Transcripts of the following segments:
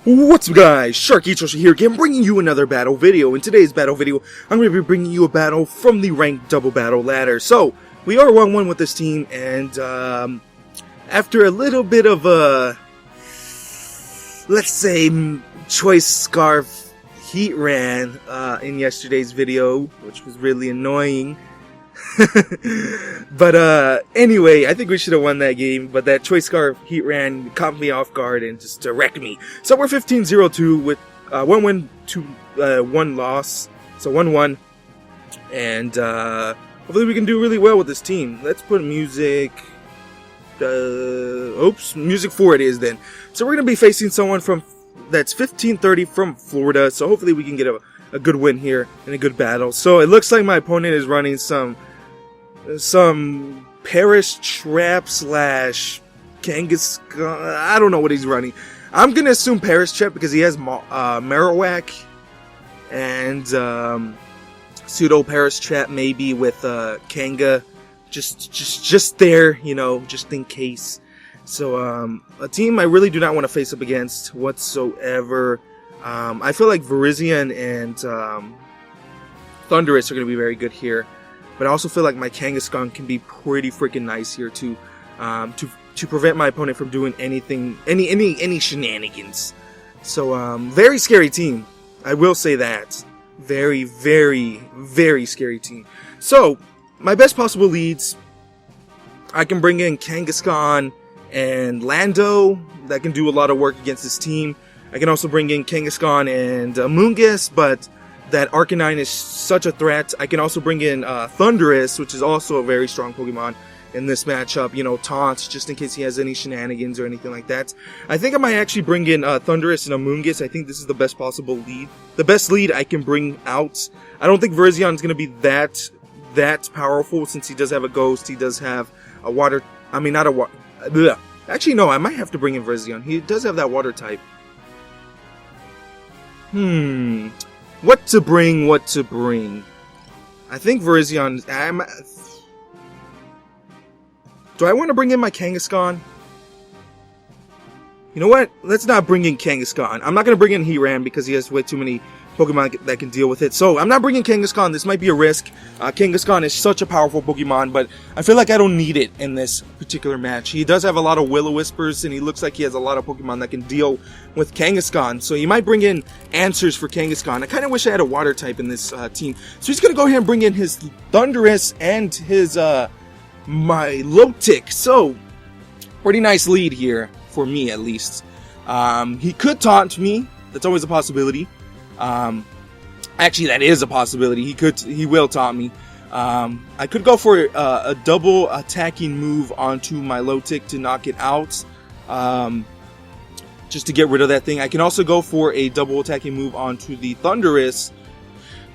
What's up guys, sharkeatyoshi here again, bringing you another battle video. In today's battle video, I'm going to be bringing you a battle from the ranked double battle ladder. So, we are 1-1 with this team, and after a little bit of a, let's say, choice scarf Heatran in yesterday's video, which was really annoying. But anyway, I think we should have won that game, but that choice scarf Heatran caught me off guard and just wrecked me. So we're 15-0-2 with 1 win, 1 loss, so 1-1, and hopefully we can do really well with this team. Let's put music, music 4 it is then. So we're going to be facing someone that's 15-30 from Florida, so hopefully we can get a good win here in a good battle. So it looks like my opponent is running some Paris Trap / Kangaskhan. I don't know what he's running. I'm gonna assume Paris Trap because he has Marowak and pseudo Paris Trap maybe with Kanga just there, you know, just in case. So a team I really do not want to face up against whatsoever. I feel like Virizion and Thunderous are going to be very good here, but I also feel like my Kangaskhan can be pretty freaking nice here to prevent my opponent from doing anything, any shenanigans. So very scary team, I will say that. Very, very, very scary team. So my best possible leads, I can bring in Kangaskhan and Lando. That can do a lot of work against this team. I can also bring in Kangaskhan and Amoonguss, but that Arcanine is such a threat. I can also bring in Thunderous, which is also a very strong Pokemon in this matchup. You know, Taunt, just in case he has any shenanigans or anything like that. I think I might actually bring in Thunderous and Amoonguss. I think this is the best possible lead. The best lead I can bring out. I don't think Virizion is going to be that powerful since he does have a Ghost. He does have a Water... I mean, not a Water... Actually, no, I might have to bring in Virizion. He does have that Water type. What to bring? I think Virizion... Do I want to bring in my Kangaskhan? You know what? Let's not bring in Kangaskhan. I'm not going to bring in Heatran because he has way too many Pokemon that can deal with it. So, I'm not bringing Kangaskhan. This might be a risk. Kangaskhan is such a powerful Pokemon, but I feel like I don't need it in this particular match. He does have a lot of Will-O-Whispers, and he looks like he has a lot of Pokemon that can deal with Kangaskhan. So, you might bring in answers for Kangaskhan. I kind of wish I had a Water type in this team. So, he's going to go ahead and bring in his Thunderous and his Milotic. So, pretty nice lead here, for me at least. He could taunt me. That's always a possibility. Actually, that is a possibility. He will taunt me. I could go for a double attacking move onto my Milotic to knock it out. Just to get rid of that thing. I can also go for a double attacking move onto the Thunderous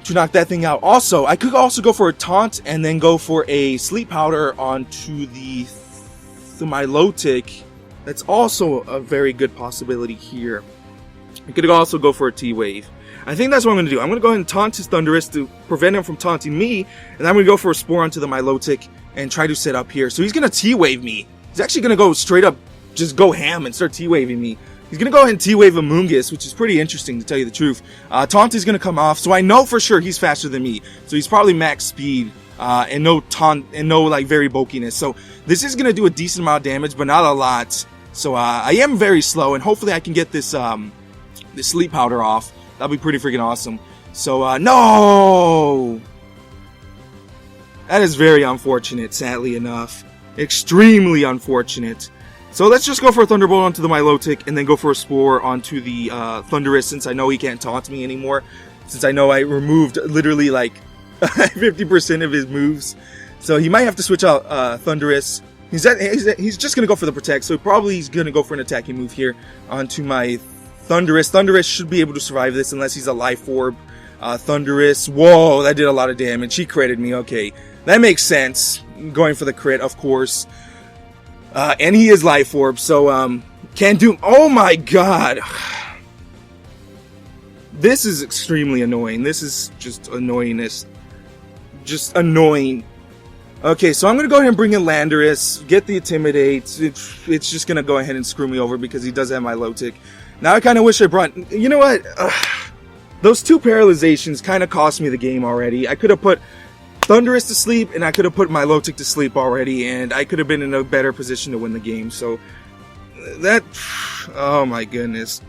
to knock that thing out. Also, I could also go for a taunt and then go for a sleep powder onto the Milotic. That's also a very good possibility here. I could also go for a T-Wave. I think that's what I'm going to do. I'm going to go ahead and taunt his Thunderous to prevent him from taunting me, and I'm going to go for a Spore onto the Milotic and try to set up here. So he's going to T-Wave me. He's actually going to go straight up, just go ham and start T-Waving me. He's going to go ahead and T-Wave Amoonguss, which is pretty interesting to tell you the truth. Taunt is going to come off, so I know for sure he's faster than me. So he's probably max speed, and no taunt, and no like very bulkiness. So this is going to do a decent amount of damage, but not a lot. So I am very slow, and hopefully I can get this this sleep powder off. That'll be pretty freaking awesome. So no! That is very unfortunate, sadly enough. Extremely unfortunate. So let's just go for a Thunderbolt onto the Milotic and then go for a Spore onto the Thunderous since I know he can't taunt me anymore. Since I know I removed literally like 50% of his moves. So he might have to switch out Thunderous. He's just going to go for the Protect, so probably he's going to go for an attacking move here onto my Thunderous. Thunderous should be able to survive this unless he's a Life Orb. Thunderous, whoa, that did a lot of damage. He critted me, okay. That makes sense. Going for the crit, of course. And he is Life Orb, so can't do... Oh my god! This is extremely annoying. This is just annoyingness. Just annoying. Okay, so I'm going to go ahead and bring in Landorus, get the Intimidate. It's just going to go ahead and screw me over because he does have my Milotic. Now I kind of wish I brought... You know what? Those 2 paralyzations kind of cost me the game already. I could have put Thunderous to sleep, and I could have put Milotic to sleep already, and I could have been in a better position to win the game. So, that... Oh my goodness.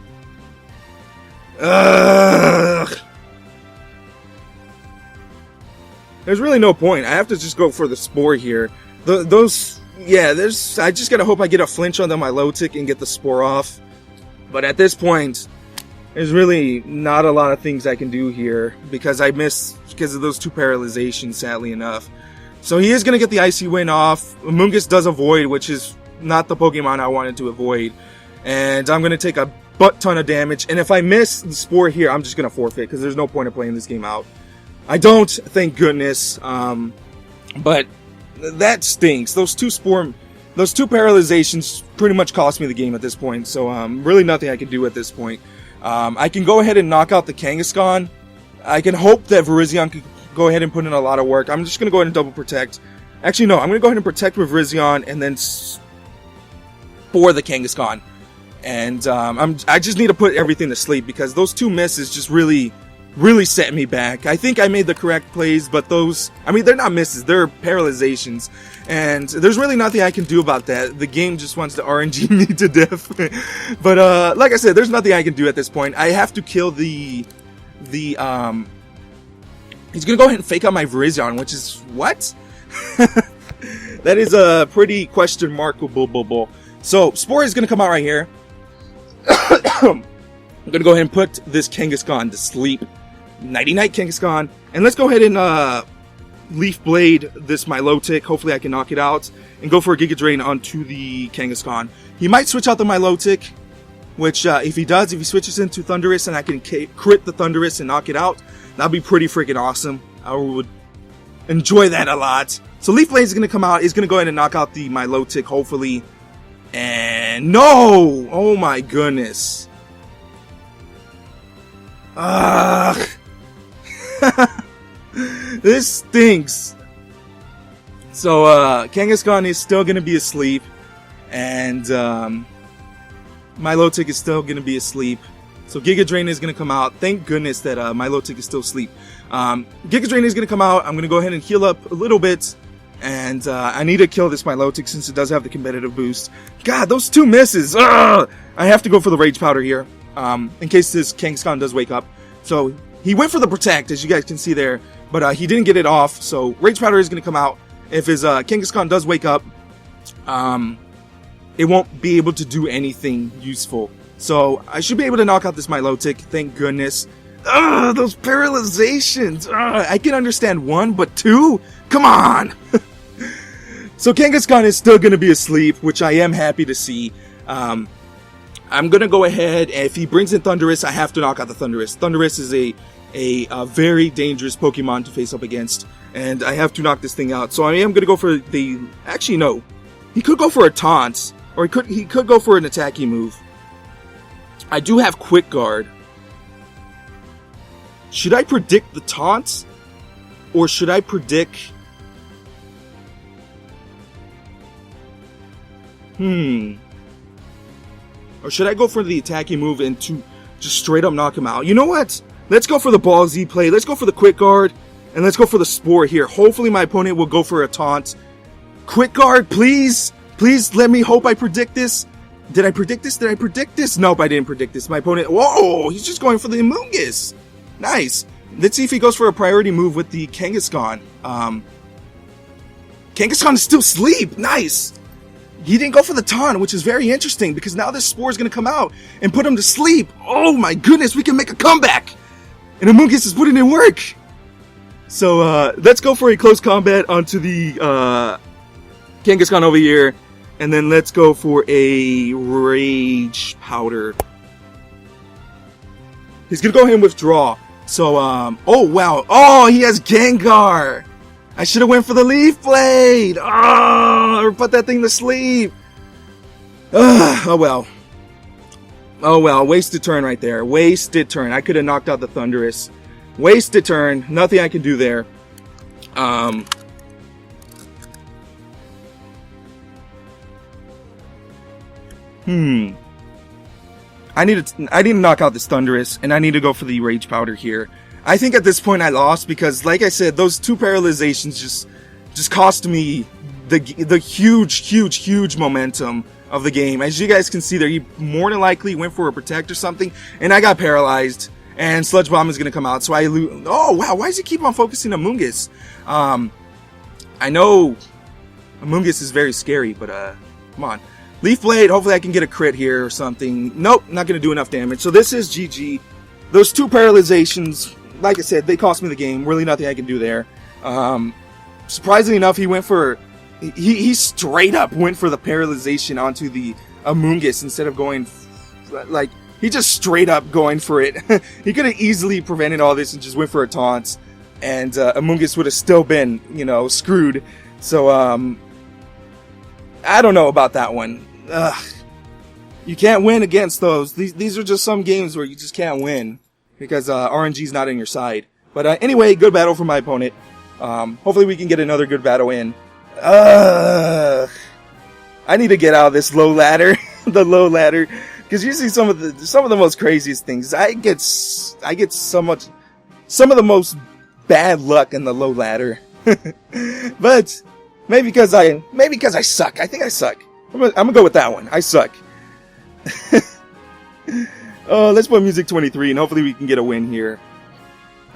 Ugh. There's really no point. I have to just go for the Spore here. Yeah, I just gotta hope I get a flinch on the Milotic and get the Spore off. But at this point, there's really not a lot of things I can do here because I missed because of those 2 paralyzations, sadly enough. So he is gonna get the Icy Wind off. Amoonguss does avoid, which is not the Pokemon I wanted to avoid. And I'm gonna take a butt ton of damage. And if I miss the Spore here, I'm just gonna forfeit because there's no point of playing this game out. I don't, thank goodness, but that stinks. Those 2 paralyzations pretty much cost me the game at this point, so really nothing I can do at this point. I can go ahead and knock out the Kangaskhan. I can hope that Virizion can go ahead and put in a lot of work. I'm just going to go ahead and double protect. Actually, no, I'm going to go ahead and protect with Virizion and then Spore the Kangaskhan. And I just need to put everything to sleep because those 2 misses just really set me back. I think I made the correct plays, but those, I mean, they're not misses, they're paralyzations. And there's really nothing I can do about that. The game just wants to RNG me to death. But like I said, there's nothing I can do at this point. I have to kill he's gonna go ahead and fake out my Virizion, which is, what? That is a pretty question markable. So, Spore is gonna come out right here. I'm gonna go ahead and put this Kangaskhan to sleep. Nighty-night, Kangaskhan. And let's go ahead and Leaf Blade this Milotic. Hopefully I can knock it out. And go for a Giga Drain onto the Kangaskhan. He might switch out the Milotic. Which, if he does, if he switches into Thundurus and I can crit the Thundurus and knock it out, that'd be pretty freaking awesome. I would enjoy that a lot. So Leaf Blade is going to come out. He's going to go ahead and knock out the Milotic, hopefully. And no! Oh my goodness. Ugh. This stinks. So, Kangaskhan is still going to be asleep. And, Milotic is still going to be asleep. So, Giga Drain is going to come out. Thank goodness that, Milotic is still asleep. Giga Drain is going to come out. I'm going to go ahead and heal up a little bit. And, I need to kill this Milotic since it does have the competitive boost. God, those 2 misses. Ugh! I have to go for the Rage Powder here. In case this Kangaskhan does wake up. So, he went for the Protect, as you guys can see there. But he didn't get it off. So, Rage Powder is going to come out. If his Kangaskhan does wake up, it won't be able to do anything useful. So, I should be able to knock out this Milotic. Thank goodness. Ugh, those paralyzations. Ugh, I can understand 1, but 2? Come on! So, Kangaskhan is still going to be asleep, which I am happy to see. I'm going to go ahead, and if he brings in Thundurus, I have to knock out the Thundurus. Thundurus is a very dangerous Pokemon to face up against, and I have to knock this thing out. So I am going to go for the... Actually, no. He could go for a Taunt, or he could go for an attacking move. I do have Quick Guard. Should I predict the Taunt, or should I predict... Or should I go for the attacking move and to just straight up knock him out? You know what? Let's go for the Ball Z play. Let's go for the Quick Guard. And let's go for the Spore here. Hopefully my opponent will go for a Taunt. Quick Guard, please. Please let me hope I predict this. Did I predict this? Did I predict this? Nope, I didn't predict this. My opponent... Whoa! He's just going for the Amoonguss. Nice. Let's see if he goes for a priority move with the Kangaskhan. Kangaskhan is still asleep. Nice. He didn't go for the Taunt, which is very interesting because now this Spore is going to come out and put him to sleep. Oh my goodness, we can make a comeback. And Amoonguss is putting in work. So let's go for a close combat onto the Kangaskhan over here. And then let's go for a Rage Powder. He's going to go ahead and withdraw. So, oh wow. Oh, he has Gengar. I should have went for the Leaf Blade. Oh, or put that thing to sleep. Oh well. Oh well, wasted turn right there. Wasted turn. I could have knocked out the Thundurus. Wasted turn. Nothing I can do there. I I need to knock out this Thundurus, and I need to go for the Rage Powder here. I think at this point I lost because, like I said, those 2 paralyzations just cost me the huge momentum of the game. As you guys can see there, he more than likely went for a Protect or something, and I got paralyzed, and Sludge Bomb is going to come out, so I lose. Oh, wow, why does he keep on focusing on Amoonguss? I know Amoonguss is very scary, but, come on. Leaf Blade, hopefully I can get a crit here or something. Nope, not going to do enough damage, so this is GG. Those 2 paralyzations, like I said, they cost me the game. Really nothing I can do there. Surprisingly enough, he went for... He straight up went for the paralyzation onto the Amoonguss instead of going, like, he just straight up going for it. He could have easily prevented all this and just went for a taunt, and Amoonguss would have still been, you know, screwed. So, I don't know about that one. You can't win against those. These are just some games where you just can't win because RNG's not on your side. But anyway, good battle for my opponent. Hopefully we can get another good battle in. I need to get out of this low ladder, the low ladder, because you see some of the most craziest things. I get some of the most bad luck in the low ladder, but maybe because I suck. I think I suck. I'm gonna go with that one. I suck. Oh, let's put music 23, and hopefully we can get a win here.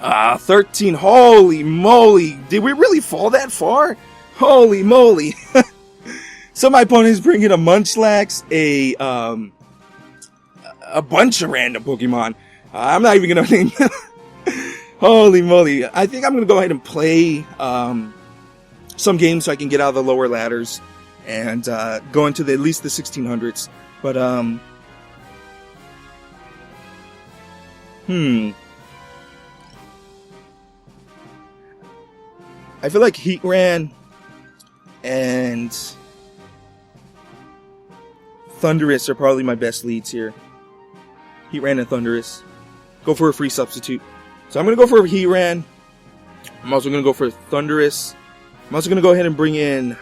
13. Holy moly! Did we really fall that far? Holy moly! So my opponent is bringing a Munchlax, a bunch of random Pokemon. I'm not even gonna name them. Holy moly! I think I'm gonna go ahead and play some games so I can get out of the lower ladders and go into at least the 1600s. But I feel like Heatran and Thundurus are probably my best leads here. Heatran and Thundurus. Go for a free substitute. So I'm going to go for Heatran. I'm also going to go for Thundurus. I'm also going to go ahead and bring in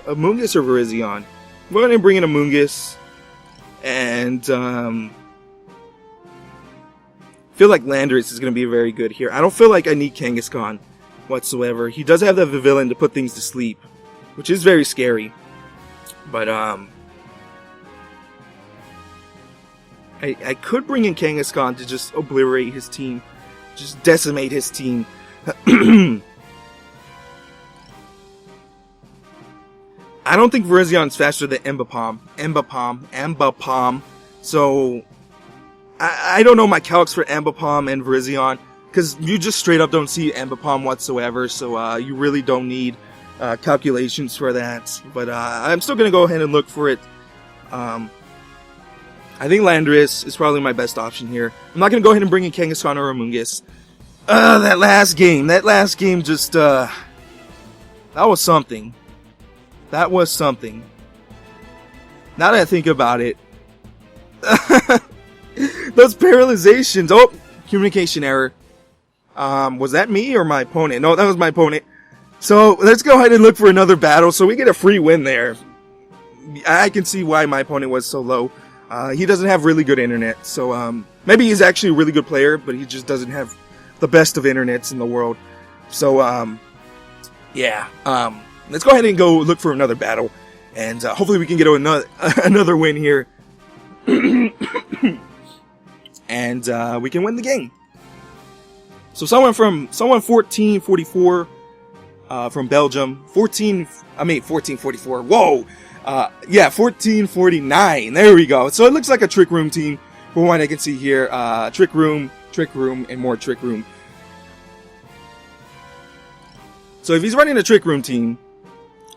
Amoonguss or Virizion. I'm going to bring in Amoonguss. And feel like Landorus is going to be very good here. I don't feel like I need Kangaskhan whatsoever. He does have the Vivillon to put things to sleep, which is very scary. But I could bring in Kangaskhan to just obliterate his team, just decimate his team. I don't think Virizion's faster than Ambipom. So I don't know my calcs for Ambipom and Virizion, because you just straight up don't see Ambipom whatsoever. So you really don't need calculations for that. But I'm still gonna go ahead and look for it. I think Landorus is probably my best option here. I'm not gonna go ahead and bring in Kangaskhan or Amoonguss. That last game just that was something. That was something. Now that I think about it, those paralyzations. Oh, communication error. Was that me or my opponent? No, that was my opponent. So let's go ahead and look for another battle so we get a free win there. I can see why my opponent was so low. He doesn't have really good internet, so maybe he's actually a really good player, but he just doesn't have the best of internets in the world. So yeah, let's go ahead and go look for another battle, and hopefully we can get another win here, and we can win the game. So someone 1444 from Belgium, 1444. Whoa. Yeah, 1449. There we go. So it looks like a Trick Room team from what I can see here. Trick Room, and more Trick Room. So if he's running a Trick Room team,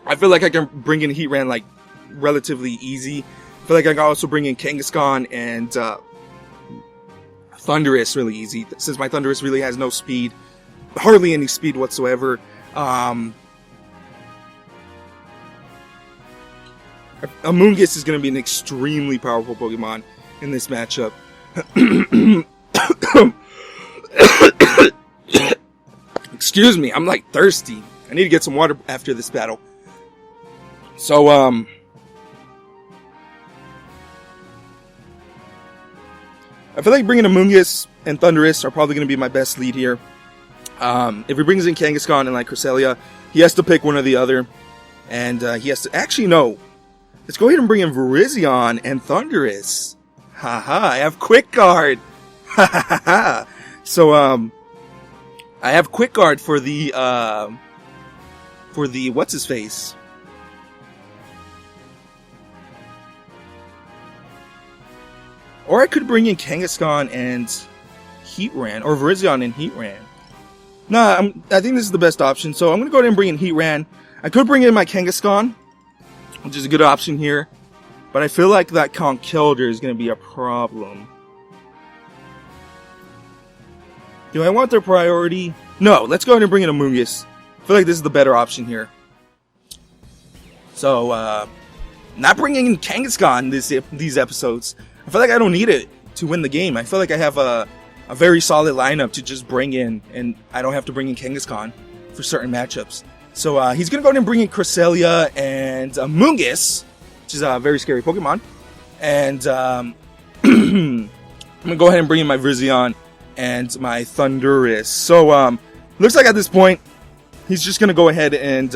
I feel like I can bring in Heatran like relatively easy. I feel like I can also bring in Kangaskhan and Thundurus really easy, since my Thundurus really has no speed. Hardly any speed whatsoever. Amoonguss is going to be an extremely powerful Pokemon in this matchup. Excuse me, I'm like thirsty. I need to get some water after this battle. So, I feel like bringing Amoonguss and Thundurus are probably going to be my best lead here. If he brings in Kangaskhan and like Cresselia, he has to pick one or the other. And he has to... Actually, no. Let's go ahead and bring in Virizion and Thundurus. Haha, I have Quick Guard. Ha ha ha. So, I have Quick Guard for the what's-his-face? Or I could bring in Kangaskhan and Heatran, or Virizion and Heatran. Nah, I think this is the best option, so I'm going to go ahead and bring in Heatran. I could bring in my Kangaskhan, which is a good option here, but I feel like that Conkeldurr is going to be a problem. Do I want their priority? No, let's go ahead and bring in Amoonguss. I feel like this is the better option here. So, not bringing in Kangaskhan these episodes. I feel like I don't need it to win the game. I feel like I have a very solid lineup to just bring in, and I don't have to bring in Kangaskhan for certain matchups. So, he's going to go ahead and bring in Cresselia and Amoonguss, which is a very scary Pokemon. And, I'm going to go ahead and bring in my Virizion and my Thundurus. So, looks like at this point, he's just going to go ahead and,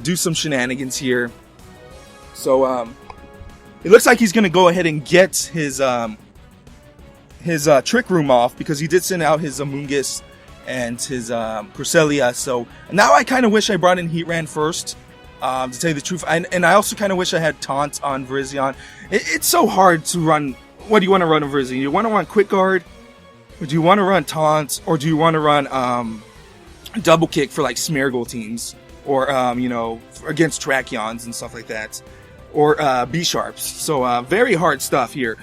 do some shenanigans here. So, it looks like he's going to go ahead and get his Trick Room off, because he did send out his Amoonguss and his Cresselia. So, now I kind of wish I brought in Heatran first, to tell you the truth. And I also kind of wish I had Taunt on Virizion. It's so hard to run. What do you want to run on Virizion? You want to run Quick Guard? Or do you want to run Taunt? Or do you want to run Double Kick for like Smeargle teams? Or, against Trachyons and stuff like that. Or B-Sharps. So, very hard stuff here.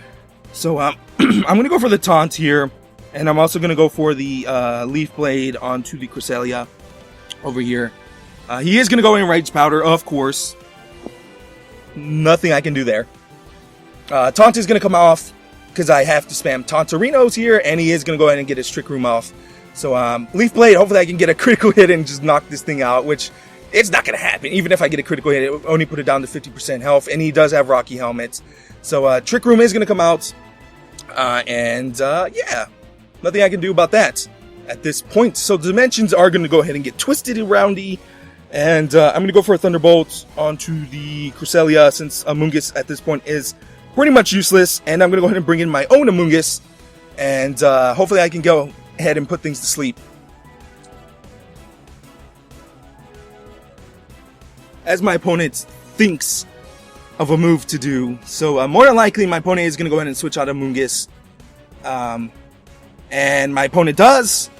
So, I'm going to go for the Taunt here. And I'm also going to go for the Leaf Blade onto the Cresselia over here. He is going to go in Rage Powder, of course. Nothing I can do there. Taunt is going to come off because I have to spam Taunterinos here, and he is going to go ahead and get his Trick Room off. So, Leaf Blade, hopefully I can get a critical hit and just knock this thing out, which it's not going to happen. Even if I get a critical hit, it will only put it down to 50% health, and he does have Rocky Helmet. So, Trick Room is going to come out, yeah, nothing I can do about that at this point. So, Dimensions are going to go ahead and get twisted and roundy, and I'm going to go for a Thunderbolt onto the Cresselia, since Amoonguss at this point is pretty much useless, and I'm going to go ahead and bring in my own Amoonguss, and hopefully I can go ahead and put things to sleep. As my opponent thinks of a move to do. So more than likely my opponent is going to go ahead and switch out Amoonguss. And my opponent does.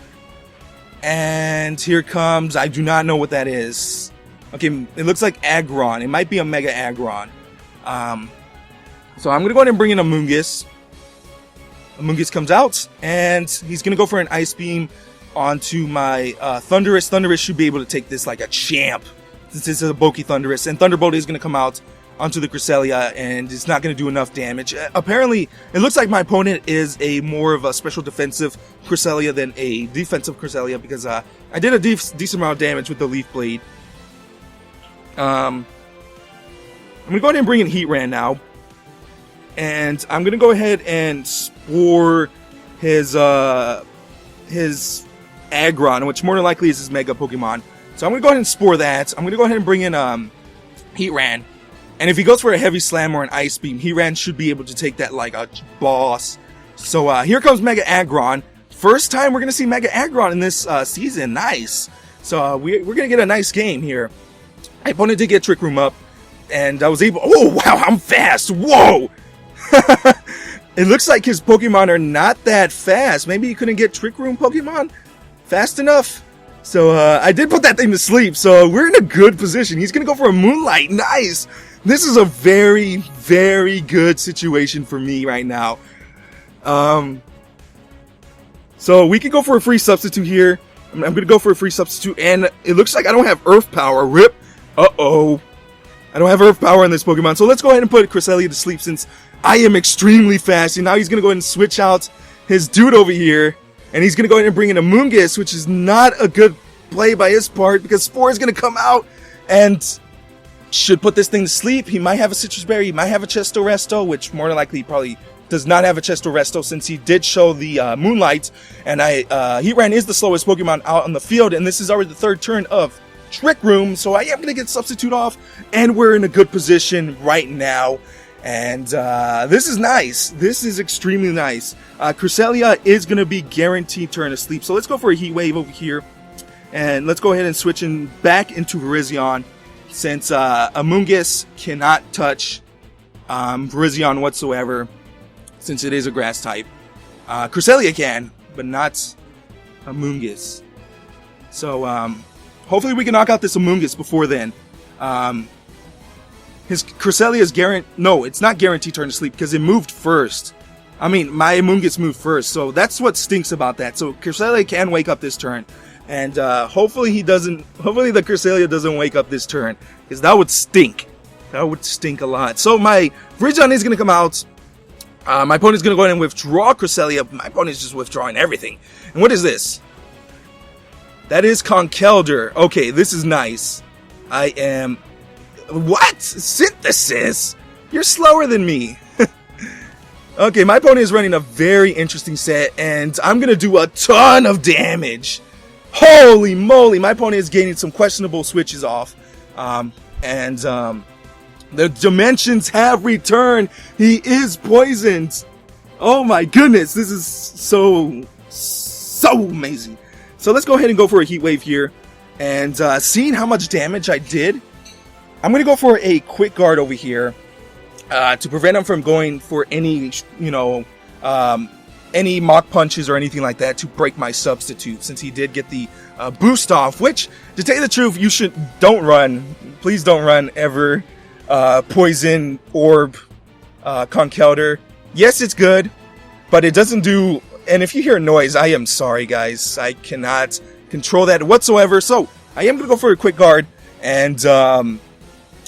And here comes, I do not know what that is. Okay, it looks like Aggron. It might be a Mega Aggron. So I'm going to go ahead and bring in Amoonguss. Amoonguss comes out, and he's going to go for an Ice Beam onto my Thundurus. Thundurus should be able to take this like a champ, since it's a bulky Thundurus. And Thunderbolt is going to come out onto the Cresselia, and it's not going to do enough damage. Apparently, it looks like my opponent is a more of a special defensive Cresselia than a defensive Cresselia, because I did a decent amount of damage with the Leaf Blade. I'm going to go ahead and bring in Heatran now. And I'm going to go ahead and Spore his Aggron, which more than likely is his Mega Pokemon. So I'm going to go ahead and Spore that. I'm going to go ahead and bring in Heatran. And if he goes for a Heavy Slam or an Ice Beam, Heatran should be able to take that like a boss. So here comes Mega Aggron. First time we're going to see Mega Aggron in this season. Nice. So we're going to get a nice game here. My opponent did get Trick Room up. And I was able... Oh, wow, I'm fast. Whoa! It looks like his Pokemon are not that fast. Maybe he couldn't get Trick Room Pokemon fast enough. So I did put that thing to sleep. So we're in a good position. He's going to go for a Moonlight. Nice. This is a very, very good situation for me right now. So we could go for a free substitute here. I'm going to go for a free substitute. And it looks like I don't have Earth Power. Rip. Uh-oh. I don't have Earth Power in this Pokemon. So let's go ahead and put Cresselia to sleep, since I am extremely fast. And now he's going to go ahead and switch out his dude over here. And he's going to go ahead and bring in a Amoonguss, which is not a good play by his part, because Spore is going to come out. And should put this thing to sleep. He might have a Citrus Berry, he might have a Chesto Resto, which more than likely probably does not have a Chesto Resto since he did show the Moonlight. And Heatran is the slowest Pokemon out on the field, and this is already the third turn of Trick Room, so I am going to get Substitute off, and we're in a good position right now. And this is nice. This is extremely nice. Cresselia is going to be guaranteed turn to sleep, so let's go for a Heat Wave over here. And let's go ahead and switch back into Virizion, since Amoonguss cannot touch Virizion whatsoever, since it is a grass type. Cresselia can, but not Amoonguss. So hopefully we can knock out this Amoonguss before then. His Cresselia is no, it's not guaranteed turn to sleep because it moved first. I mean, my Amoonguss moved first, so that's what stinks about that. So Cresselia can wake up this turn. And hopefully he doesn't. Hopefully the Cresselia doesn't wake up this turn, because that would stink. That would stink a lot. So my Virizion is going to come out. My opponent's going to go ahead and withdraw Cresselia. My opponent's just withdrawing everything. And what is this? That is Conkeldurr. Okay, this is nice. I am. What? Synthesis? You're slower than me. Okay, my opponent is running a very interesting set, and I'm going to do a ton of damage. Holy moly, my opponent is gaining some questionable switches off. The dimensions have returned. He is poisoned. Oh my goodness, this is so amazing. So let's go ahead and go for a Heat Wave here. And seeing how much damage I did, I'm going to go for a Quick Guard over here to prevent him from going for any, any Mach Punches or anything like that to break my Substitute, since he did get the boost off, which, to tell you the truth, don't run. Please don't run ever. Poison Orb Conkeldurr. Yes, it's good, but it doesn't do, and if you hear noise, I am sorry guys, I cannot control that whatsoever, so I am going to go for a Quick Guard, and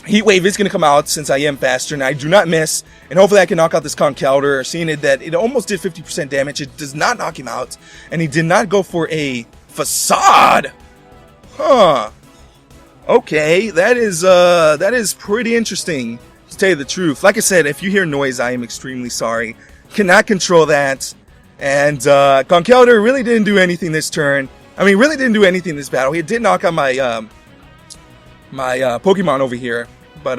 Heat Wave is going to come out since I am faster, and I do not miss, and hopefully I can knock out this Conkeldurr. Seeing that it almost did 50% damage, it does not knock him out, and he did not go for a Facade. Huh. Okay, that is pretty interesting, to tell you the truth. Like I said, if you hear noise, I am extremely sorry. Cannot control that, and Conkeldurr really didn't do anything this turn. I mean, really didn't do anything in this battle. He did knock out my my Pokemon over here, but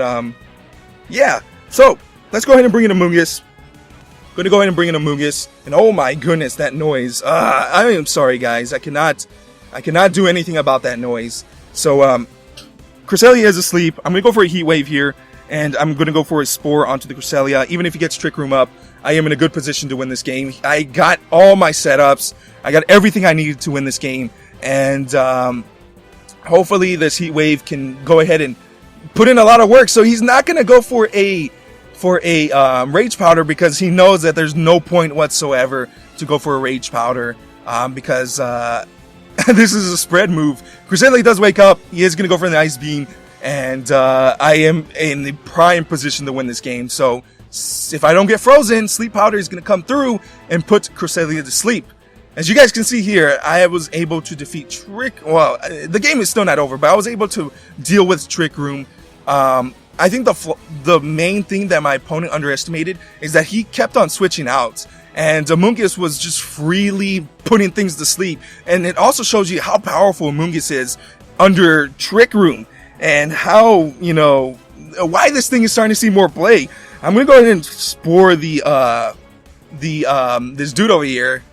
yeah. So let's go ahead and bring in Amoonguss. Going to go ahead and bring in Amoonguss, and oh my goodness, that noise! I am sorry, guys. I cannot do anything about that noise. So Cresselia is asleep. I'm going to go for a Heat Wave here, and I'm going to go for a Spore onto the Cresselia. Even if he gets Trick Room up, I am in a good position to win this game. I got all my setups. I got everything I needed to win this game, and hopefully this Heat Wave can go ahead and put in a lot of work. So he's not going to go for a Rage Powder, because he knows that there's no point whatsoever to go for a Rage Powder, because this is a spread move. Cresselia does wake up. He is going to go for the Ice Beam, and I am in the prime position to win this game. So if I don't get frozen, Sleep Powder is going to come through and put Cresselia to sleep. As you guys can see here, I was able to defeat well, the game is still not over, but I was able to deal with Trick Room. I think the main thing that my opponent underestimated is that he kept on switching out, and Amoonguss was just freely putting things to sleep. And it also shows you how powerful Amoonguss is under Trick Room, and how, why this thing is starting to see more play. I'm gonna go ahead and Spore this dude over here,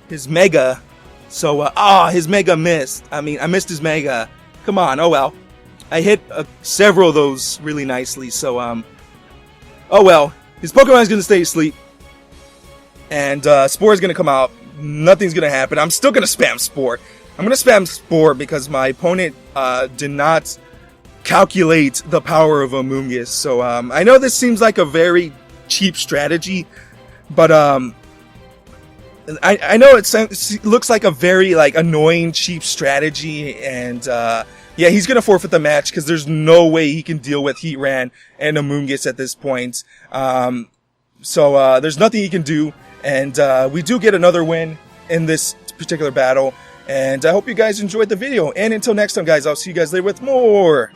his Mega. So his Mega missed. I mean, I missed his Mega. Come on. Oh well. I hit several of those really nicely, so oh well. His Pokemon is going to stay asleep, and Spore is going to come out. Nothing's going to happen. I'm still going to spam Spore. I'm going to spam Spore because my opponent did not calculate the power of Amoonguss. So I know this seems like a very cheap strategy, but I know it looks like a very annoying cheap strategy, and yeah, he's going to forfeit the match because there's no way he can deal with Heatran and Amoonguss at this point. So there's nothing he can do, and we do get another win in this particular battle. And I hope you guys enjoyed the video. And until next time, guys, I'll see you guys later with more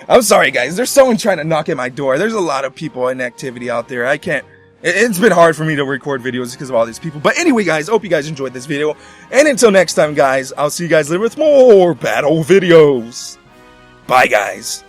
I'm sorry, guys. There's someone trying to knock at my door. There's a lot of people in activity out there. I can't... It's been hard for me to record videos because of all these people. But anyway, guys, hope you guys enjoyed this video. And until next time, guys, I'll see you guys later with more battle videos. Bye, guys.